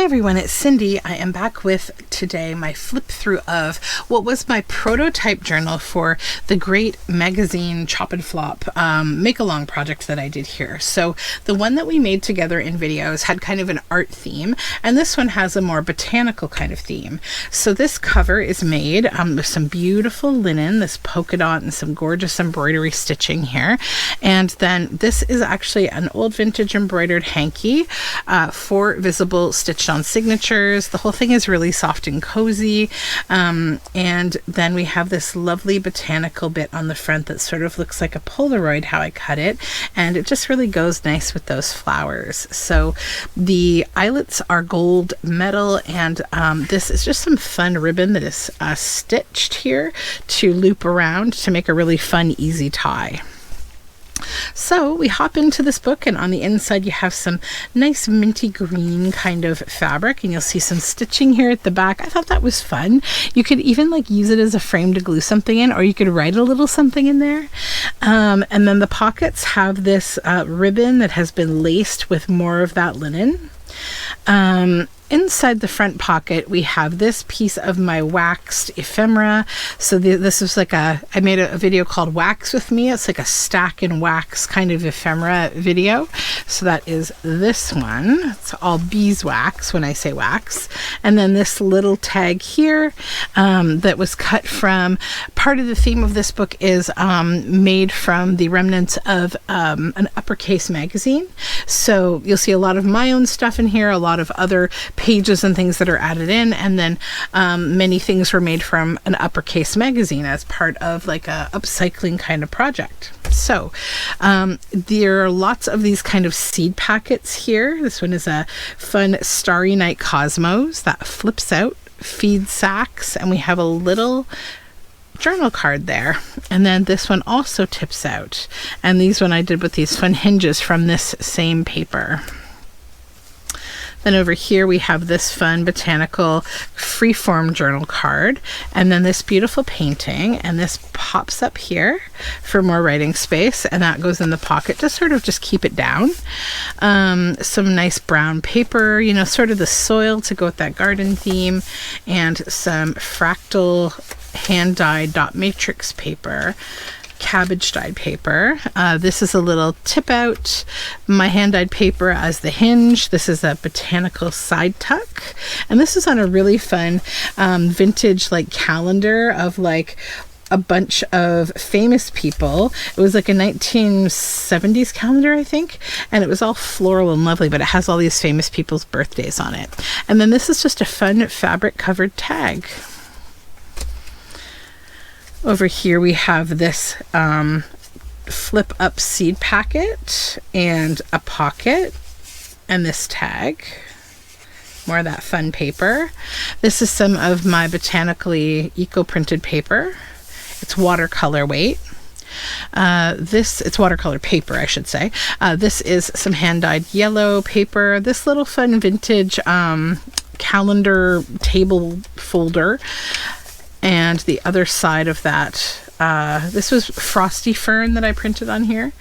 Hi everyone, it's Cindy. I am back with today my flip through of what was my prototype journal for the great magazine Chop and Flop make-along project that I did here. So the one that we made together in videos had kind of an art theme, and this one has a more botanical kind of theme. So this cover is made with some beautiful linen, this polka dot and some gorgeous embroidery stitching here. And then this is actually an old vintage embroidered hanky, 4 visible stitched on signatures. The whole thing is really soft and cozy. And then we have this lovely botanical bit on the front that sort of looks like a Polaroid, how I cut it. And it just really goes nice with those flowers. So the eyelets are gold metal, and this is just some fun ribbon that is stitched here to loop around to make a really fun, easy tie. So we hop into this book, and on the inside you have some nice minty green kind of fabric, and you'll see some stitching here at the back. I thought that was fun. You could even use it as a frame to glue something in, or you could write a little something in there. And then the pockets have this ribbon that has been laced with more of that linen. Inside the front pocket, we have this piece of my waxed ephemera. So this is like I made a video called Wax With Me. It's like a stack and wax kind of ephemera video. So that is this one. It's all beeswax when I say wax. And then this little tag here that was cut from, part of the theme of this book is made from the remnants of an uppercase magazine. So you'll see a lot of my own stuff in here, a lot of other pages and things that are added in, and then many things were made from an uppercase magazine as part of like a upcycling kind of project. So there are lots of these kind of seed packets here. This one is a fun Starry Night Cosmos that flips out, feed sacks, and we have a little journal card there. And then this one also tips out, and these one I did with these fun hinges from this same paper. Then over here we have this fun botanical freeform journal card, and then this beautiful painting, and this pops up here for more writing space, and that goes in the pocket to sort of just keep it down. Some nice brown paper, you know, sort of the soil to go with that garden theme, and some fractal hand-dyed dot matrix paper, cabbage dyed paper. This is a little tip out, my hand dyed paper as the hinge. This is a botanical side tuck, and this is on a really fun vintage like calendar of like a bunch of famous people. It was like a 1970s calendar, I think, and it was all floral and lovely, but it has all these famous people's birthdays on it. And then this is just a fun fabric covered tag. Over here we have this flip up seed packet and a pocket, and this tag. More of that fun paper. This is some of my botanically eco-printed paper. It's watercolor weight. It's watercolor paper, I should say. This is some hand-dyed yellow paper. This little fun vintage calendar table folder. And the other side of that, this was Frosty Fern that I printed on here.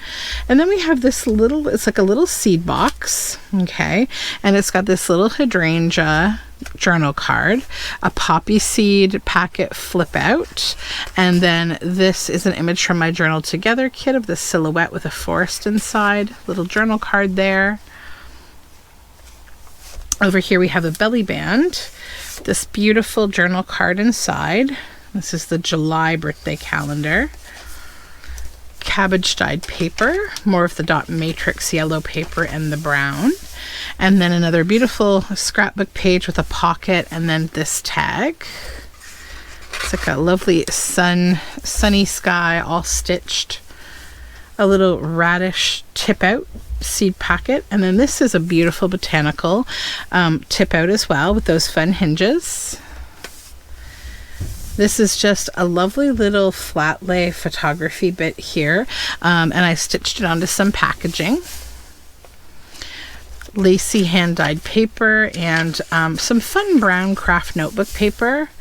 And then we have this little, it's like a little seed box, okay? And it's got this little hydrangea journal card, a poppy seed packet flip out, and then this is an image from my Journal Together kit of the silhouette with a forest inside, little journal card there. Over here we have a belly band, this beautiful journal card inside. This is the July birthday calendar. Cabbage dyed paper, more of the dot matrix yellow paper and the brown. And then another beautiful scrapbook page with a pocket, and then this tag. It's like a lovely sunny sky all stitched. A little radish tip out seed packet, and then this is a beautiful botanical tip out as well with those fun hinges. This is just a lovely little flat lay photography bit here, and I stitched it onto some packaging. Lacy hand-dyed paper and some fun brown craft notebook paper.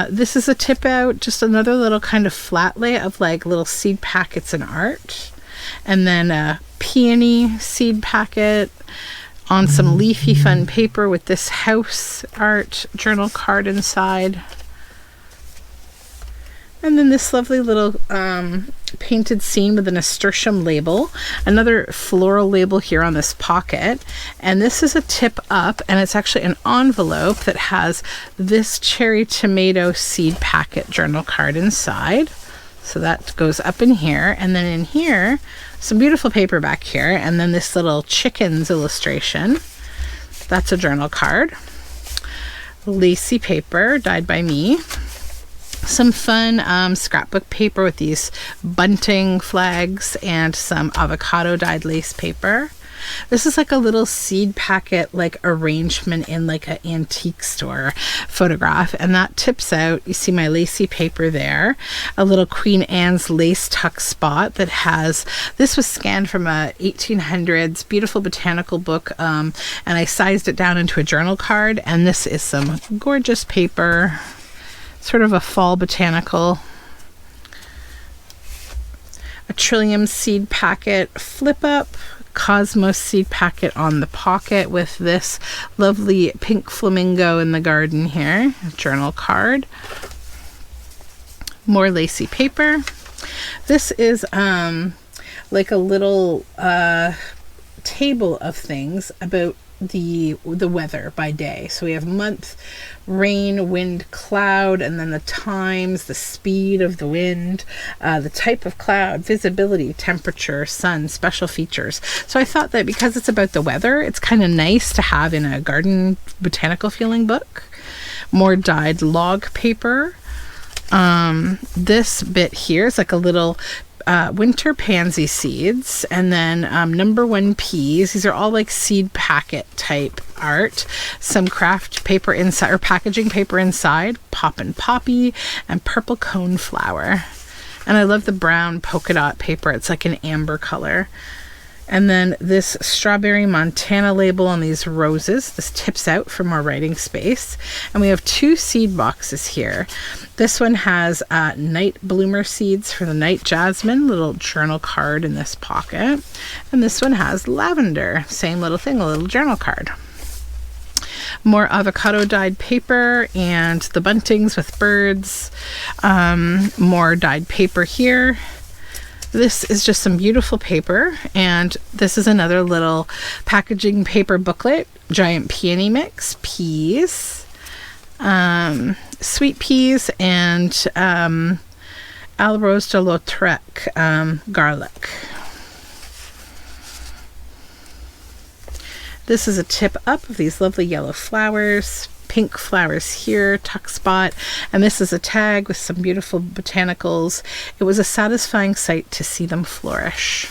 This is a tip out, just another little kind of flat lay of like little seed packets and art. And then a peony seed packet on some leafy fun paper with this house art journal card inside. And then this lovely little painted scene with a nasturtium label, another floral label here on this pocket. And this is a tip up, and it's actually an envelope that has this cherry tomato seed packet journal card inside. So that goes up in here, and then in here, some beautiful paper back here, and then this little chickens illustration. That's a journal card. Lacy paper, dyed by me. Some fun scrapbook paper with these bunting flags and some avocado dyed lace paper. This is like a little seed packet like arrangement in like an antique store photograph, and that tips out. You see my lacy paper there, a little Queen Anne's lace tuck spot that has, this was scanned from a 1800s beautiful botanical book, and I sized it down into a journal card, and this is some gorgeous paper, sort of a fall botanical. A Trillium seed packet flip up, Cosmos seed packet on the pocket with this lovely pink flamingo in the garden here, a journal card. More lacy paper. This is like a little table of things about the weather by day. So we have month, rain, wind, cloud, and then the times, the speed of the wind, the type of cloud, visibility, temperature, sun, special features. So I thought that because it's about the weather, it's kind of nice to have in a garden botanical feeling book. More dyed log paper. This bit here is like a little winter pansy seeds, and then number one peas. These are all like seed packet type art. Some craft paper inside, or packaging paper inside, poppin' poppy, and purple cone flower. And I love the brown polka dot paper. It's like an amber color. And then this strawberry Montana label on these roses. This tips out for more writing space. And we have two seed boxes here. This one has night bloomer seeds for the night jasmine, little journal card in this pocket. And this one has lavender, same little thing, a little journal card. More avocado dyed paper and the buntings with birds. More dyed paper here. This is just some beautiful paper, and this is another little packaging paper booklet, giant peony mix, peas, sweet peas, and Alrose de Lautrec garlic. This is a tip up of these lovely yellow flowers, pink flowers here, tuck spot, and this is a tag with some beautiful botanicals. It was a satisfying sight to see them flourish.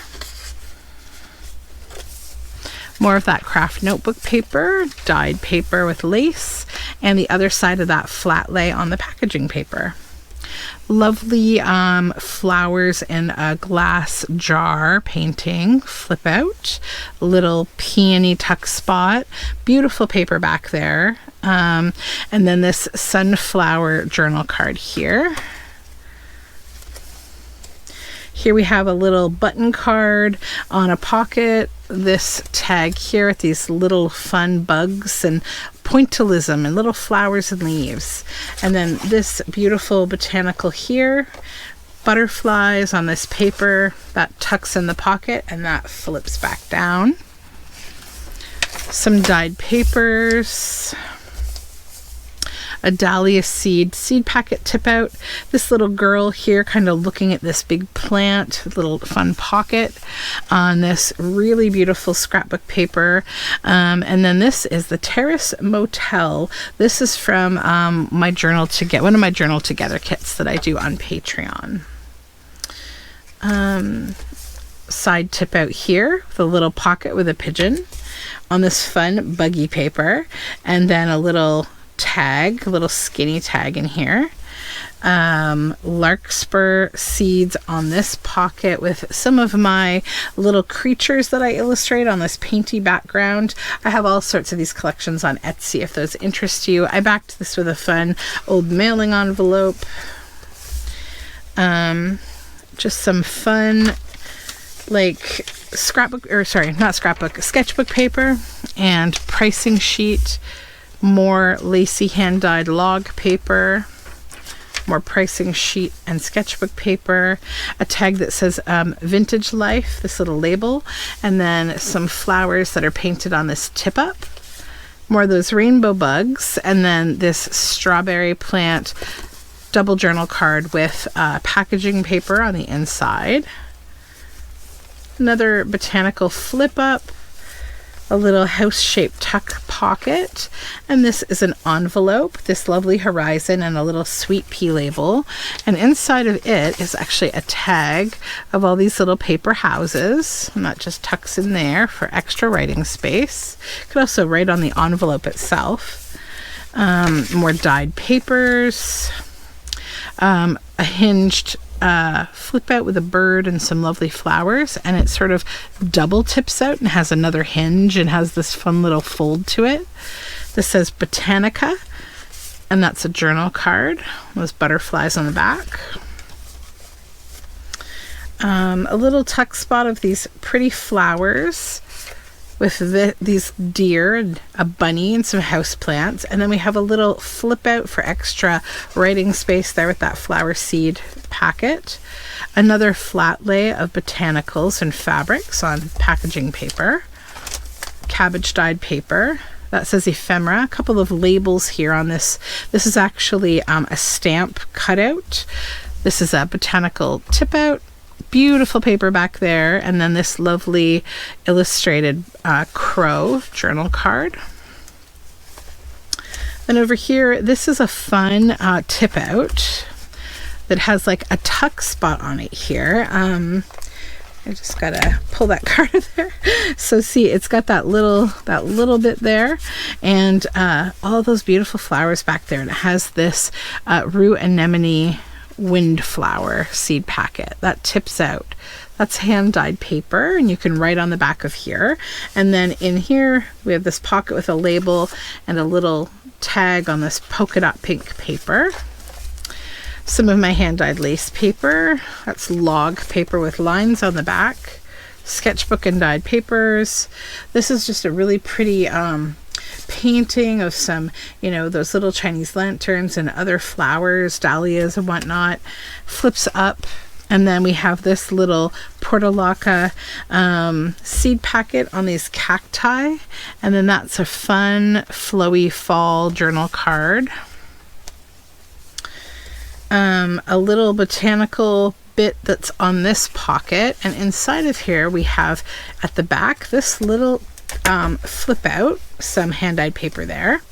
More of that craft notebook paper, dyed paper with lace, and the other side of that flat lay on the packaging paper. Lovely flowers in a glass jar painting, flip out, little peony tuck spot, beautiful paper back there, and then this sunflower journal card here. Here we have a little button card on a pocket, this tag here with these little fun bugs and pointillism and little flowers and leaves. And then this beautiful botanical here, butterflies on this paper that tucks in the pocket and that flips back down. Some dyed papers. A dahlia seed packet tip out. This little girl here kind of looking at this big plant, little fun pocket on this really beautiful scrapbook paper. And then this is the Terrace Motel. This is from my Journal Together, one of my Journal Together kits that I do on Patreon. Side tip out here with a little pocket with a pigeon on this fun buggy paper, and then a little tag, a little skinny tag in here. Larkspur seeds on this pocket with some of my little creatures that I illustrate on this painty background. I have all sorts of these collections on Etsy if those interest you. I backed this with a fun old mailing envelope. Just some fun like sketchbook paper and pricing sheet, more lacy hand-dyed log paper, more pricing sheet and sketchbook paper, a tag that says Vintage Life, this little label, and then some flowers that are painted on this tip up, more of those rainbow bugs, and then this strawberry plant double journal card with packaging paper on the inside, another botanical flip up, a little house-shaped tuck pocket, and this is an envelope, this lovely horizon, and a little sweet pea label, and inside of it is actually a tag of all these little paper houses, and that just tucks in there for extra writing space. You could also write on the envelope itself. More dyed papers, a hinged flip out with a bird and some lovely flowers, and it sort of double tips out and has another hinge and has this fun little fold to it. This says Botanica, and that's a journal card. Those butterflies on the back. A little tuck spot of these pretty flowers with these deer and a bunny and some house plants, and then we have a little flip out for extra writing space there with that flower seed packet, another flat lay of botanicals and fabrics on packaging paper, cabbage dyed paper that says ephemera, a couple of labels here on this. This is actually a stamp cutout. This is a botanical tip out, beautiful paper back there, and then this lovely illustrated crow journal card. And over here, this is a fun tip out that has like a tuck spot on it here. I just gotta pull that card out there. So see, it's got that little bit there, and all those beautiful flowers back there, and it has this rue anemone windflower seed packet that tips out. That's hand-dyed paper, and you can write on the back of here. And then in here we have this pocket with a label and a little tag on this polka dot pink paper. Some of my hand-dyed lace paper, that's log paper with lines on the back, sketchbook and dyed papers. This is just a really pretty painting of some, those little Chinese lanterns and other flowers, dahlias and whatnot. Flips up, and then we have this little portulaca seed packet on these cacti, and then that's a fun flowy fall journal card. A little botanical bit that's on this pocket, and inside of here we have at the back this little flip out, some hand-dyed paper there,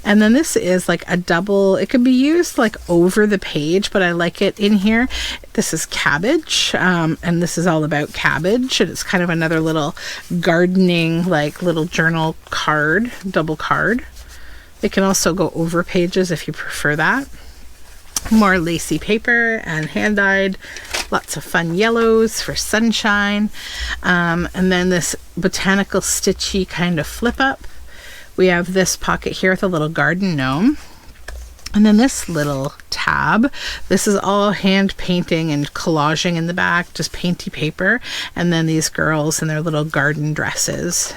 and then this is like a double, it could be used like over the page, but I like it in here. This is cabbage, and this is all about cabbage, and it's kind of another little gardening like little journal card, double card. It can also go over pages if you prefer that. More lacy paper and hand-dyed, lots of fun yellows for sunshine, and then this botanical stitchy kind of flip up. We have this pocket here with a little garden gnome, and then this little tab. This is all hand painting and collaging in the back, just painty paper, and then these girls in their little garden dresses.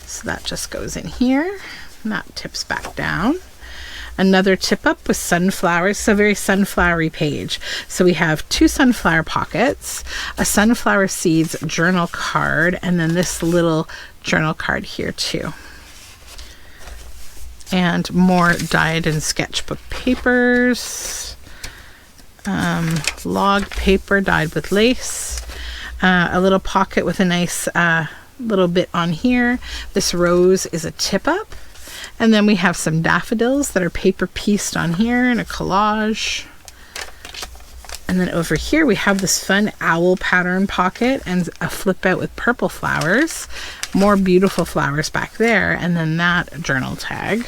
So that just goes in here, and that tips back down. Another tip up with sunflowers, so a very sunflowery page. So we have two sunflower pockets, a sunflower seeds journal card, and then this little journal card here too. And more dyed and sketchbook papers, log paper dyed with lace, a little pocket with a nice little bit on here. This rose is a tip up. And then we have some daffodils that are paper pieced on here in a collage. And then over here we have this fun owl pattern pocket and a flip out with purple flowers. More beautiful flowers back there. And then that journal tag.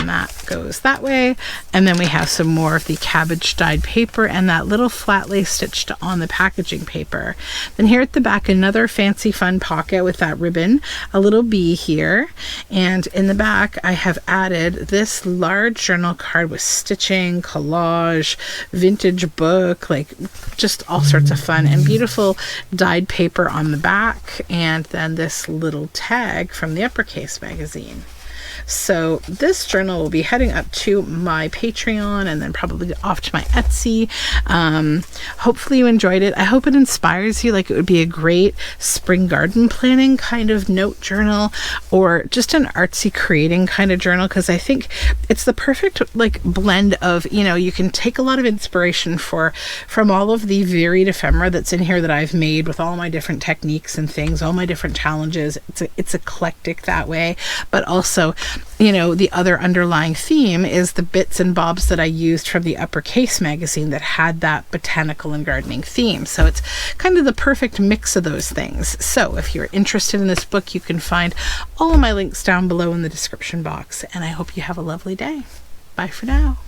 And that goes that way. And then we have some more of the cabbage dyed paper and that little flat lace stitched on the packaging paper. Then here at the back, another fancy fun pocket with that ribbon, a little bee here. And in the back, I have added this large journal card with stitching, collage, vintage book, like just all sorts of fun, and beautiful dyed paper on the back. And then this little tag from the Uppercase magazine. So this journal will be heading up to my Patreon and then probably off to my Etsy. Hopefully you enjoyed it. I hope it inspires you. Like, it would be a great spring garden planning kind of note journal, or just an artsy creating kind of journal, because I think it's the perfect like blend of, you know, you can take a lot of inspiration from all of the varied ephemera that's in here that I've made with all my different techniques and things, all my different challenges. It's eclectic that way, but also, you know, the other underlying theme is the bits and bobs that I used from the Uppercase magazine that had that botanical and gardening theme. So it's kind of the perfect mix of those things. So if you're interested in this book, you can find all of my links down below in the description box. And I hope you have a lovely day. Bye for now.